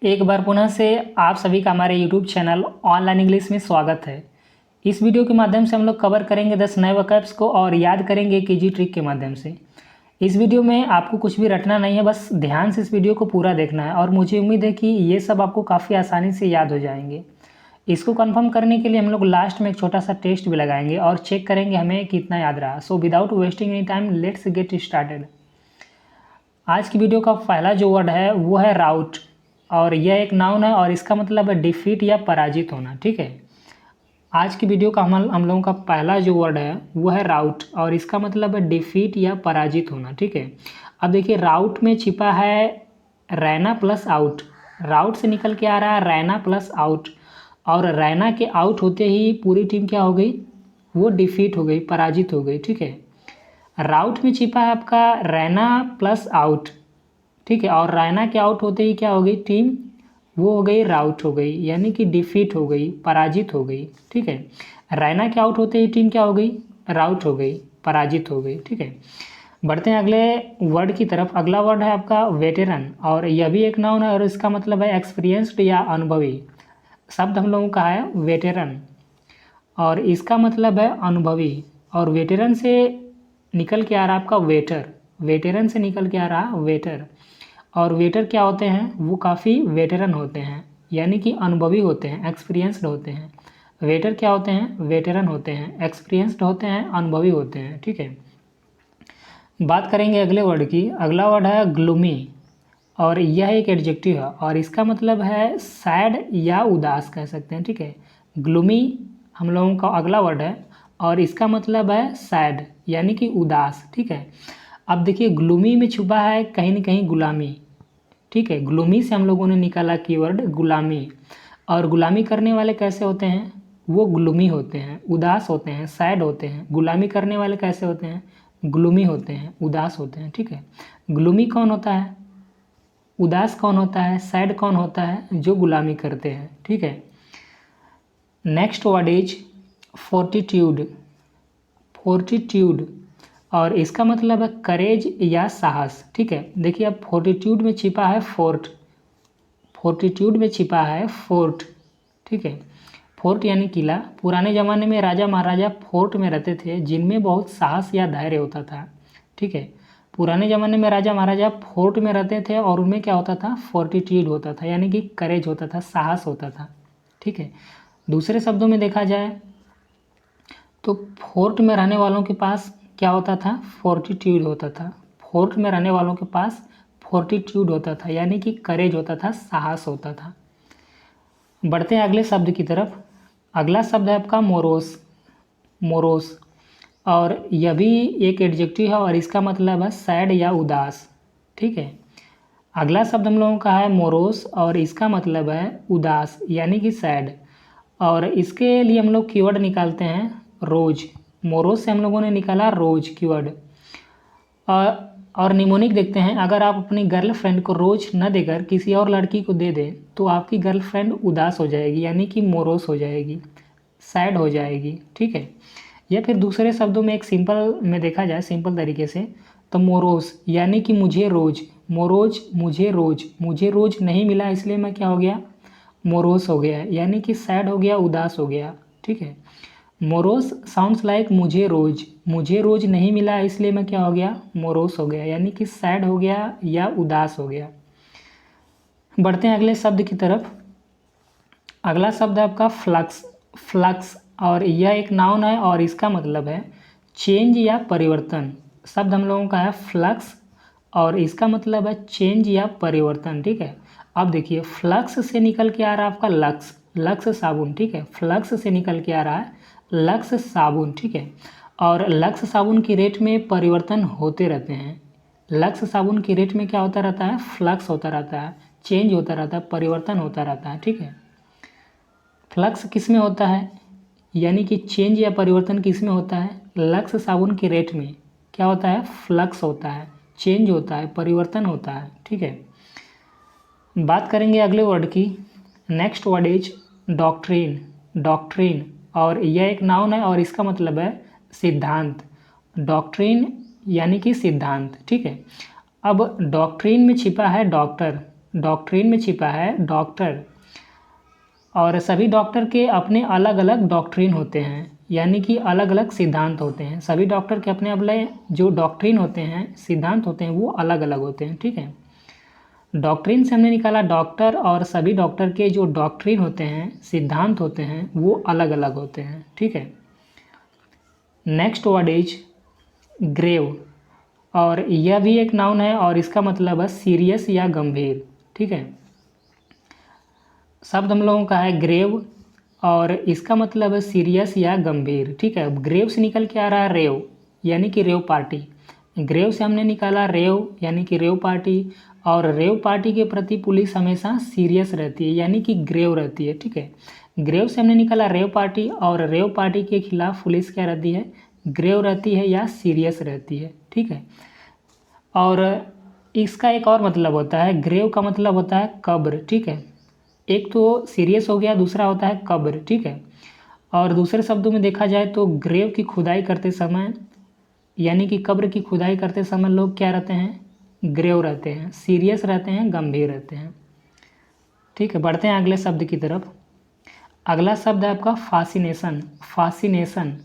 एक बार पुनः से आप सभी का हमारे YouTube चैनल ऑनलाइन इंग्लिश में स्वागत है। इस वीडियो के माध्यम से हम लोग कवर करेंगे 10 नए वर्कअप्स को और याद करेंगे एक इजी ट्रिक के माध्यम से। इस वीडियो में आपको कुछ भी रटना नहीं है, बस ध्यान से इस वीडियो को पूरा देखना है और मुझे उम्मीद है कि ये सब आपको काफ़ी आसानी से याद हो जाएंगे। इसको कंफर्म करने के लिए हम लोग लास्ट में एक छोटा सा टेस्ट भी लगाएंगे और चेक करेंगे हमें कितना याद रहा। So without wasting any time let's get started. आज की वीडियो का पहला जो वर्ड है वो है राउट और यह एक नाउन है और इसका मतलब है डिफीट या पराजित होना। ठीक है, आज की वीडियो का हम लोगों का पहला जो वर्ड है वो है राउट और इसका मतलब है डिफीट या पराजित होना। ठीक है, अब देखिए राउट में छिपा है रैना प्लस आउट। राउट से निकल के आ रहा है रैना प्लस आउट और रैना के आउट होते ही पूरी टीम क्या हो गई, वो डिफीट हो गई, पराजित हो गई। ठीक है, राउट में छिपा है आपका रैना प्लस आउट। ठीक है, और रैना के आउट होते ही क्या हो गई टीम, वो हो गई राउट हो गई, यानी कि डिफीट हो गई, पराजित हो गई। ठीक है, रैना के आउट होते ही टीम क्या हो गई, राउट हो गई, पराजित हो गई। ठीक है, बढ़ते हैं अगले वर्ड की तरफ। अगला वर्ड है आपका वेटेरन और यह भी एक नाउन है और इसका मतलब है एक्सपीरियंस्ड या अनुभवी। शब्द हम लोगों का है वेटेरन और इसका मतलब है अनुभवी और वेटेरन से निकल के आ रहा आपका वेटर। वेटेरन से निकल के आ रहा वेटर और वेटर क्या होते हैं, वो काफ़ी वेटरन होते हैं, यानी कि अनुभवी होते हैं, एक्सपीरियंस्ड होते हैं। वेटर क्या होते हैं, वेटरन होते हैं, एक्सपीरियंस्ड होते हैं, अनुभवी होते हैं। ठीक है, बात करेंगे अगले वर्ड की। अगला वर्ड है ग्लूमी और यह एक एडजेक्टिव है और इसका मतलब है सैड या उदास कह सकते हैं। ठीक है, ग्लूमी हम लोगों का अगला वर्ड है और इसका मतलब है सैड यानी कि उदास। ठीक है, अब देखिए ग्लूमी में छुपा है कहीं न कहीं गुलामी। ठीक है, ग्लूमी से हम लोगों ने निकाला कीवर्ड गुलामी और गुलामी करने वाले कैसे होते हैं, वो ग्लूमी होते हैं, उदास होते हैं, सैड होते हैं। गुलामी करने वाले कैसे होते हैं, ग्लूमी होते हैं, उदास होते हैं। ठीक है, ग्लूमी कौन होता है, उदास कौन होता है, सैड कौन होता है, जो गुलामी करते हैं। ठीक है, next word is fortitude. Fortitude और इसका मतलब है करेज या साहस। ठीक है, देखिए अब फोर्टिट्यूड में छिपा है फोर्ट। फोर्टिट्यूड में छिपा है फोर्ट। ठीक है, फोर्ट यानी किला। पुराने ज़माने में राजा महाराजा फोर्ट में रहते थे जिनमें बहुत साहस या धैर्य होता था। ठीक है, पुराने ज़माने में राजा महाराजा फोर्ट में रहते थे और उनमें क्या होता था, फोर्टिट्यूड होता था, यानी कि करेज होता था, साहस होता था। ठीक है, दूसरे शब्दों में देखा जाए तो फोर्ट में रहने वालों के पास क्या होता था, फोर्टिट्यूड होता था। फोर्ट में रहने वालों के पास फोर्टिट्यूड होता था, यानी कि करेज होता था, साहस होता था। बढ़ते हैं अगले शब्द की तरफ। अगला शब्द है आपका मोरोस। मोरोस और यह भी एक एडजेक्टिव है और इसका मतलब है सैड या उदास। ठीक है, अगला शब्द हम लोगों का है मोरोस और इसका मतलब है उदास यानी कि सैड और इसके लिए हम लोग कीवर्ड निकालते हैं रोज। मोरोस से हम लोगों ने निकाला रोज कीवर्ड और निमोनिक देखते हैं। अगर आप अपनी गर्लफ्रेंड को रोज न देकर किसी और लड़की को दे दें तो आपकी गर्लफ्रेंड उदास हो जाएगी, यानी कि मोरोस हो जाएगी, सैड हो जाएगी। ठीक है, या फिर दूसरे शब्दों में एक सिंपल में देखा जाए, सिंपल तरीके से तो मोरोस यानी कि मुझे रोज, मोरोज मुझे रोज, मुझे रोज नहीं मिला इसलिए मैं क्या हो गया, मोरोस हो गया, यानी कि सैड हो गया, उदास हो गया। ठीक है, मोरोस साउंड्स लाइक मुझे रोज नहीं मिला इसलिए मैं क्या हो गया, मोरोस हो गया, यानी कि सैड हो गया या उदास हो गया। बढ़ते हैं अगले शब्द की तरफ। अगला शब्द है आपका फ्लक्स। फ्लक्स और यह एक नाउन है और इसका मतलब है चेंज या परिवर्तन। शब्द हम लोगों का है फ्लक्स और इसका मतलब है चेंज या परिवर्तन। ठीक है, अब देखिए फ्लक्स से निकल के आ रहा है आपका लक्स, लक्स साबुन। ठीक है, फ्लक्स से निकल के आ रहा है लक्स साबुन। ठीक है, और लक्स साबुन की रेट में परिवर्तन होते रहते हैं। लक्स साबुन की रेट में क्या होता रहता है, फ्लक्स होता रहता है, चेंज होता रहता है, परिवर्तन होता रहता है। ठीक है, फ्लक्स किस में होता है, यानी कि चेंज या परिवर्तन किस में होता है, लक्स साबुन की रेट में क्या होता है, फ्लक्स होता है, चेंज होता है, परिवर्तन होता है। ठीक है, बात करेंगे अगले वर्ड की। Next word is doctrine. Doctrine और यह एक नाउन है और इसका मतलब है सिद्धांत। डॉक्ट्रिन यानी कि सिद्धांत। ठीक है, अब डॉक्ट्रिन में छिपा है डॉक्टर डॉक्ट्रिन में छिपा है डॉक्टर, और सभी डॉक्टर के अपने अलग अलग डॉक्ट्रिन होते हैं, यानी कि अलग अलग सिद्धांत होते हैं। सभी डॉक्टर के अपने अपने जो डॉक्ट्रिन होते हैं, सिद्धांत होते हैं, वो अलग अलग होते हैं। ठीक है, डॉक्ट्रिन से हमने निकाला डॉक्टर, और सभी डॉक्टर के जो डॉक्ट्रिन होते हैं, सिद्धांत होते हैं, वो अलग अलग होते हैं। ठीक है, नेक्स्ट वर्ड इज ग्रेव, और यह भी एक नाउन है और इसका मतलब है सीरियस या गंभीर। ठीक है, शब्द हम लोगों का है ग्रेव और इसका मतलब है सीरियस या गंभीर। ठीक है, ग्रेव से निकल के आ रहा है रेव, यानी कि रेव पार्टी। ग्रेव से हमने निकाला रेव, यानी कि रेव पार्टी, और रेव पार्टी के प्रति पुलिस हमेशा सीरियस रहती है, यानी कि ग्रेव रहती है। ठीक है, ग्रेव से हमने निकाला रेव पार्टी, और रेव पार्टी के खिलाफ पुलिस क्या रहती है, ग्रेव रहती है या सीरियस रहती है। ठीक है, और इसका एक और मतलब होता है, ग्रेव का मतलब होता है कब्र। ठीक है, एक तो सीरियस हो गया, दूसरा होता है कब्र। ठीक है, और दूसरे शब्दों में देखा जाए तो ग्रेव की खुदाई करते समय, यानी कि कब्र की खुदाई करते समय लोग क्या रहते हैं, ग्रेव रहते हैं, सीरियस रहते हैं, गंभीर रहते हैं। ठीक है, बढ़ते हैं अगले शब्द की तरफ। अगला शब्द है आपका फासिनेशन। फासिनेशन,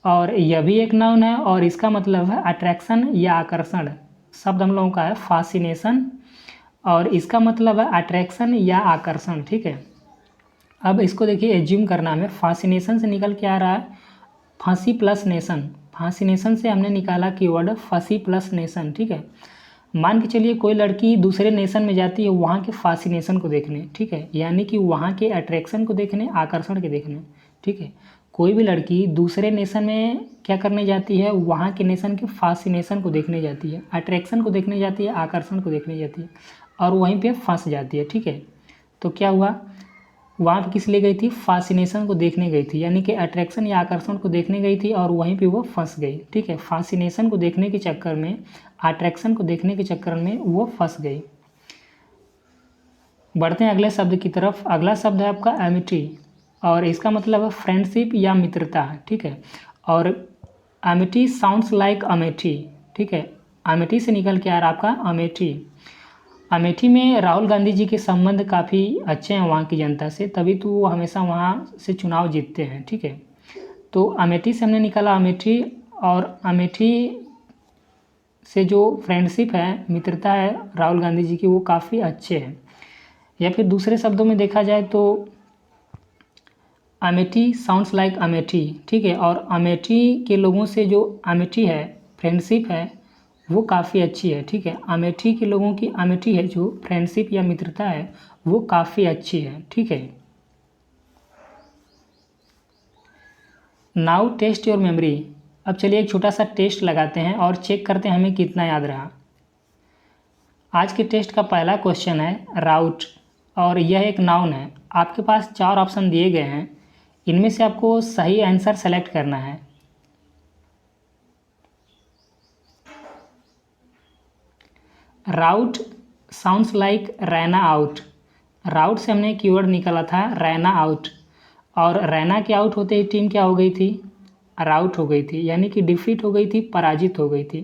और यह भी एक नाउन है और इसका मतलब है अट्रैक्शन या आकर्षण। शब्द हम लोगों का है फासिनेशन और इसका मतलब है अट्रैक्शन या आकर्षण। ठीक है, अब इसको देखिए, एज्यूम करना हमें, फासिनेशन से निकल के आ रहा है फांसी प्लस नेशन। फासिनेशन से हमने निकाला कीवर्ड फांसी प्लस नेशन। ठीक है, मान के चलिए कोई लड़की दूसरे नेशन में जाती है वहाँ के फासिनेशन को देखने। ठीक है, यानी कि वहाँ के अट्रैक्शन को देखने, आकर्षण के देखने। ठीक है, कोई भी लड़की दूसरे नेशन में क्या करने जाती है, वहाँ के नेशन के फासिनेशन को देखने जाती है, अट्रैक्शन को देखने जाती है, आकर्षण को देखने जाती है, और वहीं पे फंस जाती है। ठीक है, तो क्या हुआ, वहाँ पे किस लिए गई थी, फासिनेशन को देखने गई थी, यानी कि अट्रैक्शन या आकर्षण को देखने गई थी और वहीं पे वो फंस गई। ठीक है, फासिनेशन को देखने के चक्कर में, अट्रैक्शन को देखने के चक्कर में वो फंस गई। बढ़ते हैं अगले शब्द की तरफ। अगला शब्द है आपका एमिटी, और इसका मतलब है फ्रेंडशिप या मित्रता। ठीक है, और एमिटी साउंड्स लाइक अमेठी। ठीक है, अमेठी से निकल के आ रहा आपका अमेठी। अमेठी में राहुल गांधी जी के संबंध काफ़ी अच्छे हैं वहाँ की जनता से, तभी तो वो हमेशा वहाँ से चुनाव जीतते हैं। ठीक है, तो अमेठी से हमने निकाला अमेठी, और अमेठी से जो फ्रेंडशिप है, मित्रता है राहुल गांधी जी की, वो काफ़ी अच्छे हैं। या फिर दूसरे शब्दों में देखा जाए तो अमेठी साउंड्स लाइक अमेठी। ठीक है, और अमेठी के लोगों से जो अमेठी है, फ्रेंडशिप है, वो काफ़ी अच्छी है। ठीक है, अमेठी के लोगों की अमेठी है जो फ्रेंडशिप या मित्रता है, वो काफ़ी अच्छी है। ठीक है, नाउ टेस्ट योर मेमोरी। अब चलिए एक छोटा सा टेस्ट लगाते हैं और चेक करते हैं हमें कितना याद रहा। आज के टेस्ट का पहला क्वेश्चन है राउट, और यह एक नाउन है। आपके पास 4 ऑप्शन दिए गए हैं, इनमें से आपको सही आंसर सेलेक्ट करना है। राउट साउंड्स लाइक रैना आउट। राउट से हमने कीवर्ड निकाला था रैना आउट, और रैना के आउट होते ही टीम क्या हो गई थी, राउट हो गई थी, यानी कि डिफीट हो गई थी, पराजित हो गई थी।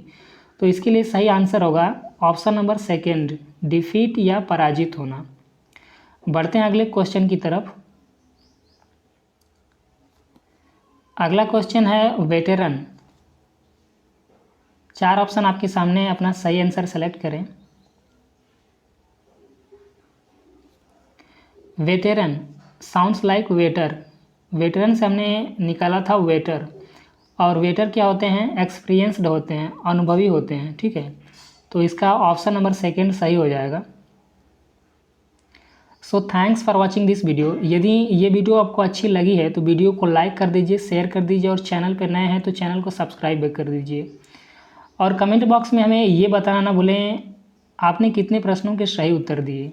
तो इसके लिए सही आंसर होगा ऑप्शन नंबर सेकेंड, डिफीट या पराजित होना। बढ़ते हैं अगले क्वेश्चन की तरफ। अगला क्वेश्चन है वेटेरन। 4 ऑप्शन आपके सामने है, अपना सही आंसर सेलेक्ट करें। Veteran sounds like waiter. Veteran से हमने निकाला था वेटर, और वेटर क्या होते हैं, एक्सपीरियंस्ड होते हैं, अनुभवी होते हैं। ठीक है, तो इसका ऑप्शन नंबर सेकेंड सही हो जाएगा। So thanks for watching this video. यदि ये वीडियो आपको अच्छी लगी है तो वीडियो को लाइक कर दीजिए, शेयर कर दीजिए, और चैनल पर नए हैं तो चैनल को सब्सक्राइब भी कर दीजिए। और कमेंट बॉक्स में हमें ये बताना ना भूलें आपने कितने प्रश्नों के सही उत्तर दिए।